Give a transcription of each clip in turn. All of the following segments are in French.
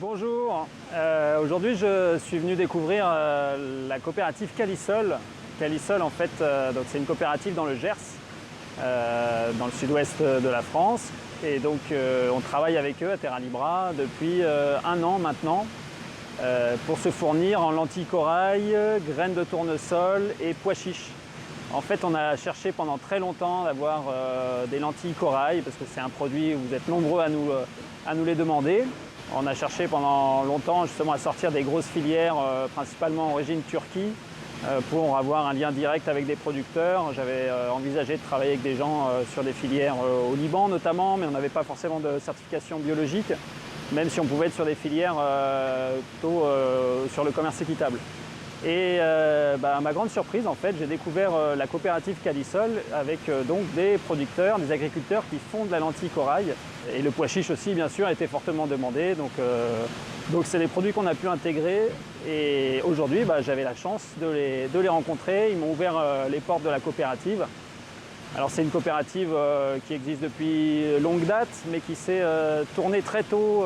Bonjour, aujourd'hui je suis venu découvrir la coopérative Calisol. Calisol en fait, c'est une coopérative dans le Gers, dans le sud-ouest de la France. Et donc on travaille avec eux à Terra Libra depuis 1 an maintenant pour se fournir en lentilles corail, graines de tournesol et pois chiches. En fait, on a cherché pendant très longtemps d'avoir des lentilles corail parce que c'est un produit où vous êtes nombreux à nous les demander. On a cherché pendant longtemps justement à sortir des grosses filières, principalement origine Turquie, pour avoir un lien direct avec des producteurs. J'avais envisagé de travailler avec des gens sur des filières au Liban notamment, mais on n'avait pas forcément de certification biologique, même si on pouvait être sur des filières plutôt sur le commerce équitable. Et à ma grande surprise, en fait, j'ai découvert la coopérative Calisol avec donc des producteurs, des agriculteurs qui font de la lentille corail. Et le pois chiche aussi, bien sûr, a été fortement demandé. Donc c'est des produits qu'on a pu intégrer. Et aujourd'hui, j'avais la chance de les rencontrer. Ils m'ont ouvert les portes de la coopérative. Alors c'est une coopérative qui existe depuis longue date, mais qui s'est tournée très tôt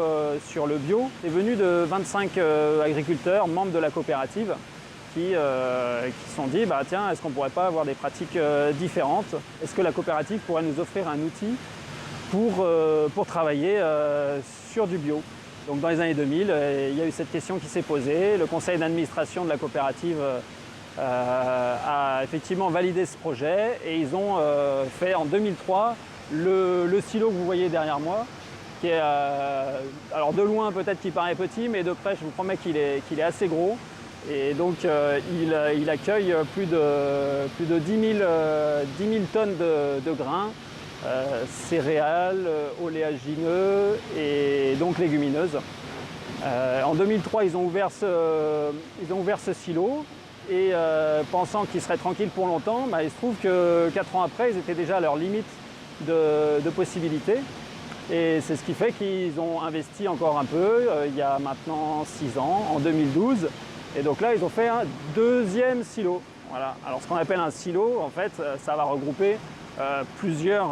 sur le bio. C'est venu de 25 agriculteurs, membres de la coopérative, qui se sont dit tiens, est-ce qu'on ne pourrait pas avoir des pratiques différentes? Est-ce que la coopérative pourrait nous offrir un outil pour travailler sur du bio? Donc dans les années 2000, il y a eu cette question qui s'est posée. Le conseil d'administration de la coopérative a effectivement validé ce projet et ils ont fait en 2003 le silo que vous voyez derrière moi, qui est alors de loin peut-être qu'il paraît petit, mais de près je vous promets qu'il est assez gros. Et donc il accueille plus de 10 000 tonnes de grains, céréales, oléagineux et donc légumineuses. En 2003, ils ont ouvert ce silo et pensant qu'ils seraient tranquilles pour longtemps, il se trouve que 4 ans après, ils étaient déjà à leur limite de possibilités. Et c'est ce qui fait qu'ils ont investi encore un peu, il y a maintenant 6 ans, en 2012. Et donc là, ils ont fait un 2e silo. Voilà. Alors ce qu'on appelle un silo, en fait, ça va regrouper plusieurs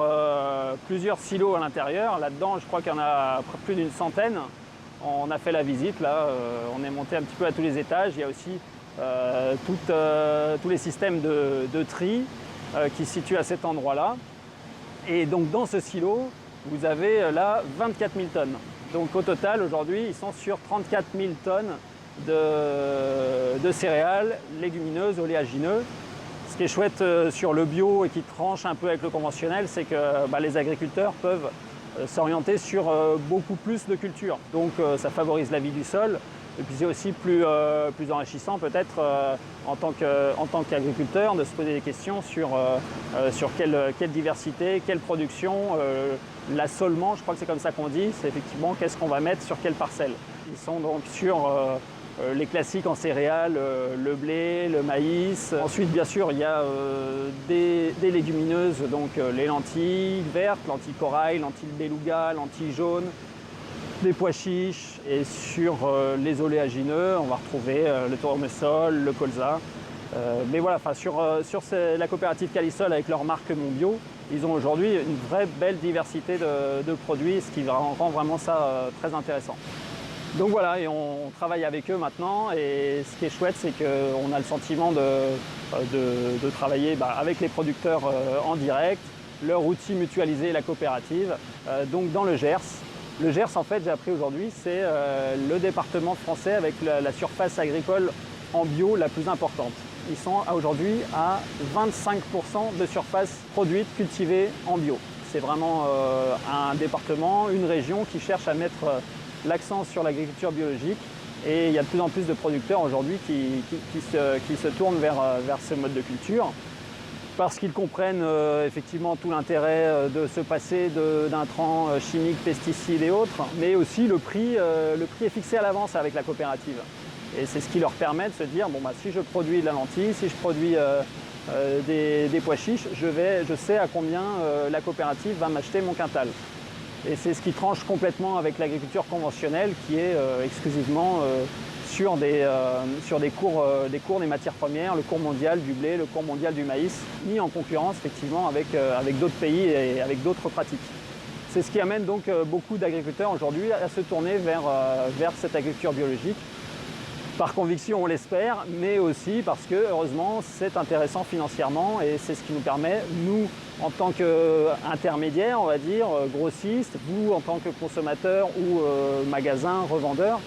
silos à l'intérieur. Là-dedans, je crois qu'il y en a plus d'une centaine. On a fait la visite, là, on est monté un petit peu à tous les étages. Il y a aussi tous les systèmes de tri qui se situent à cet endroit-là. Et donc dans ce silo, vous avez là 24 000 tonnes. Donc au total, aujourd'hui, ils sont sur 34 000 tonnes de céréales, légumineuses, oléagineux. Ce qui est chouette sur le bio et qui tranche un peu avec le conventionnel, c'est que les agriculteurs peuvent s'orienter sur beaucoup plus de cultures. Donc ça favorise la vie du sol et puis c'est aussi plus enrichissant peut-être en tant qu'agriculteur de se poser des questions sur quelle diversité, quelle production, l'assolement, je crois que c'est comme ça qu'on dit, c'est effectivement qu'est-ce qu'on va mettre sur quelle parcelle. Ils sont donc sur les classiques en céréales, le blé, le maïs. Ensuite, bien sûr, il y a des légumineuses, donc les lentilles vertes, lentilles corail, lentilles beluga, lentilles jaunes, des pois chiches. Et sur les oléagineux, on va retrouver le tournesol, le colza. Mais voilà, sur la coopérative Calisol avec leur marque Monbio, ils ont aujourd'hui une vraie belle diversité de produits, ce qui rend vraiment ça très intéressant. Donc voilà, et on travaille avec eux maintenant et ce qui est chouette, c'est qu'on a le sentiment de travailler avec les producteurs en direct, leur outil mutualisé, la coopérative, donc dans le Gers. Le Gers, en fait, j'ai appris aujourd'hui, c'est le département français avec la surface agricole en bio la plus importante. Ils sont aujourd'hui à 25% de surface produite, cultivée en bio. C'est vraiment un département, une région qui cherche à mettre l'accent sur l'agriculture biologique et il y a de plus en plus de producteurs aujourd'hui qui se tournent vers ce mode de culture parce qu'ils comprennent effectivement tout l'intérêt de se passer d'intrants chimiques, pesticides et autres, mais aussi le prix est fixé à l'avance avec la coopérative. Et c'est ce qui leur permet de se dire, si je produis de la lentille, si je produis des pois chiches, je sais à combien la coopérative va m'acheter mon quintal. Et c'est ce qui tranche complètement avec l'agriculture conventionnelle qui est exclusivement sur des cours des matières premières, le cours mondial du blé, le cours mondial du maïs, mis en concurrence effectivement avec d'autres pays et avec d'autres pratiques. C'est ce qui amène donc beaucoup d'agriculteurs aujourd'hui à se tourner vers cette agriculture biologique. Par conviction, on l'espère, mais aussi parce que, heureusement, c'est intéressant financièrement et c'est ce qui nous permet, nous, en tant qu'intermédiaires, on va dire, grossistes, vous, en tant que consommateurs ou magasins, revendeurs,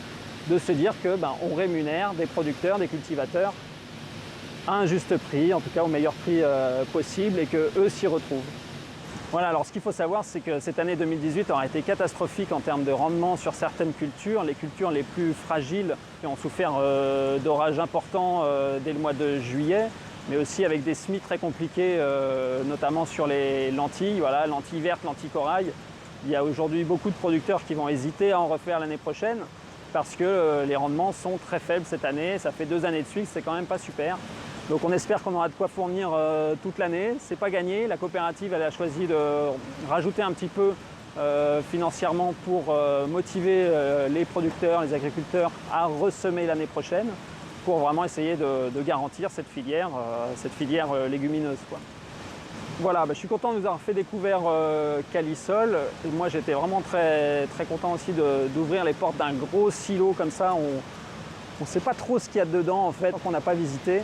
de se dire que on rémunère des producteurs, des cultivateurs à un juste prix, en tout cas au meilleur prix possible, et qu'eux s'y retrouvent. Voilà, alors ce qu'il faut savoir, c'est que cette année 2018 aura été catastrophique en termes de rendement sur certaines cultures. Les cultures les plus fragiles qui ont souffert d'orages importants dès le mois de juillet, mais aussi avec des semis très compliqués, notamment sur les lentilles, voilà, lentilles vertes, lentilles corail. Il y a aujourd'hui beaucoup de producteurs qui vont hésiter à en refaire l'année prochaine parce que les rendements sont très faibles cette année. Ça fait 2 années de suite, c'est quand même pas super. Donc on espère qu'on aura de quoi fournir toute l'année. C'est pas gagné. La coopérative elle a choisi de rajouter un petit peu financièrement pour motiver les producteurs, les agriculteurs à ressemer l'année prochaine pour vraiment essayer de garantir cette filière légumineuse, quoi. Voilà, je suis content de vous avoir fait découvrir Calisol. Et moi j'étais vraiment très, très content aussi d'ouvrir les portes d'un gros silo comme ça. On ne sait pas trop ce qu'il y a dedans en fait, qu'on n'a pas visité.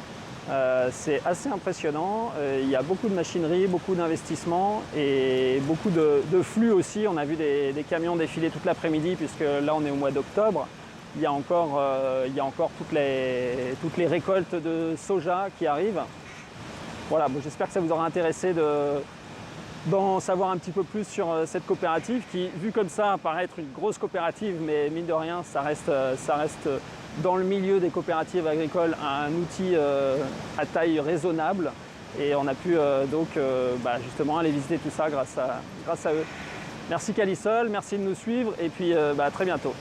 C'est assez impressionnant, il y a beaucoup de machinerie, beaucoup d'investissements et beaucoup de flux aussi. On a vu des camions défiler toute l'après-midi puisque là on est au mois d'octobre. Il y a encore toutes les récoltes de soja qui arrivent. Voilà, j'espère que ça vous aura intéressé d'en savoir un petit peu plus sur cette coopérative qui, vue comme ça, paraît être une grosse coopérative, mais mine de rien, ça reste dans le milieu des coopératives agricoles un outil à taille raisonnable. Et on a pu justement aller visiter tout ça grâce à eux. Merci Calisol, merci de nous suivre et puis à très bientôt.